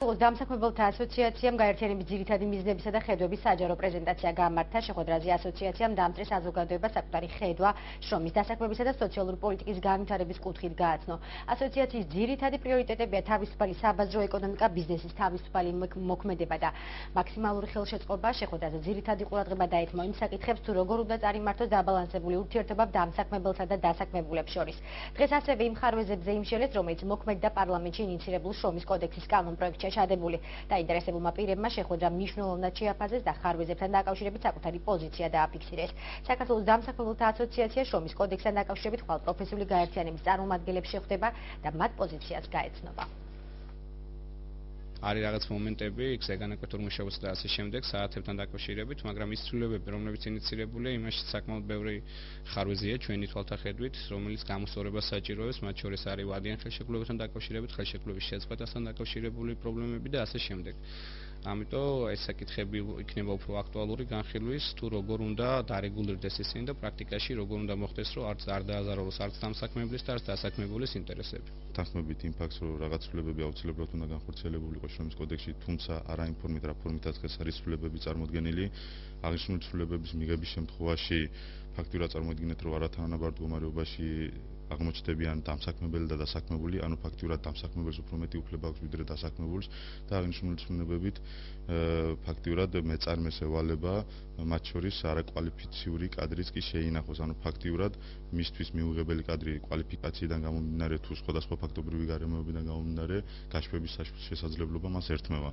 საქართველოს დამსაქმებელთა ასოციაციამ გაერთიანების ძირითადი მიზნებისა და ხედვების საჯარო პრეზენტაცია გამართა. შეხვედრაზე ასოციაციამ დაამტყის საზოგადოებას საკუთარი ხედვა შრომის დასაქმებისა და სოციალური პოლიტიკის განვითარების კუთხით გააცნო. ასოციაციის ძირითადი პრიორიტეტებია თავისუფალი საბაზრო ეკონომიკა, ბიზნესის თავისუფალი მოქმედება და მაქსიმალური ხელშეწყობა. შეხვედრაზე ძირითადი ყურადღება დაეთმო იმ საკითხებს, თუ როგორ უნდა წარიმართოს დაბალანსებული ურთიერთობა დამსაქმებელთა და დასაქმებულებს შორის. დღეს ასევე იმ ხარვეზებზე იმშელეთ, რომელიც მოქმედ და პარლამენტში ინიცირებულ შრომის კოდექსის კანონპროექტშია ჩადებული. დაინტერესებულმა პირებმა შეხვედრა მნიშვნელოვნად შეაფასეს და ხარვეზებთან დაკავშირებით საკუთარი პოზიცია დააფიქსირეს. საქართველოს დამსაქმებელთა ასოციაცია შრომის კოდექსთან დაკავშირებით ხვალ პროფესიული გაერთიანების წარმომადგენლებს შეხვდება და მათ პოზიციას გაეცნობა. არის რაღაც მომენტები, საგანაკვეთურ მუშაობასა და ასე შემდეგ საათებთან დაკავშირებით, მაგრამ ის ცვლილებები, რომლებიც ინიცირებულია, იმაში საკმაოდ ბევრი ხარვეზია ჩვენი თვალთახედვით, რომელიც გამოსწორებას საჭიროებს, მათ შორის არის ვადიან ხელშეკრულებასთან დაკავშირებით, ხელშეკრულების შეწყვეტასთან დაკავშირებული პრობლემები და ასე შემდეგ. ამიტომ ეს საკითხები იქნება უფრო აქტუალური განხილვის, თუ როგორ უნდა დარეგულირდეს ისინი და პრაქტიკაში როგორ უნდა მოხდეს, რომ არც არ დააზარალოს არც დამსაქმებლის და არც დასაქმებულის ინტერესები. თანხმობით იმ ფაქტს, რომ რაღაც ცვლილებები აუცილებლად უნდა განხორციელებული იყოს შრომის კოდექსში, თუმცა არა იმ ფორმით, რა ფორმითაც დღეს არის ცვლილებები წარმოდგენილი, აღნიშნული ცვლილებების მიღების შემთხვევაში ფაქტურად წარმოიდგინეთ, რომ არათანაბარ მდგომარეობაში აღმოჩნდებიან დამსაქმებელი და დასაქმებული, ანუ ფაქტურად დამსაქმებელს უფრო მეტი უფლება აქვს ვიდრე დასაქმებულს და აღნიშნული ცვლილებით ფაქტურად მეწარმეს ევალება მათ შორის არაკვალიფიციური კადრიც კი შეინახოს, ანუ ფაქტურად მისთვის მიუღებელი კადრი კვალიფიკაციიდან გამომდინარე თუ სხვადასხვა ფაქტობრივი გარემოებიდან გამომდინარე გაშვების შესაძლებლობა მას ერთმევა.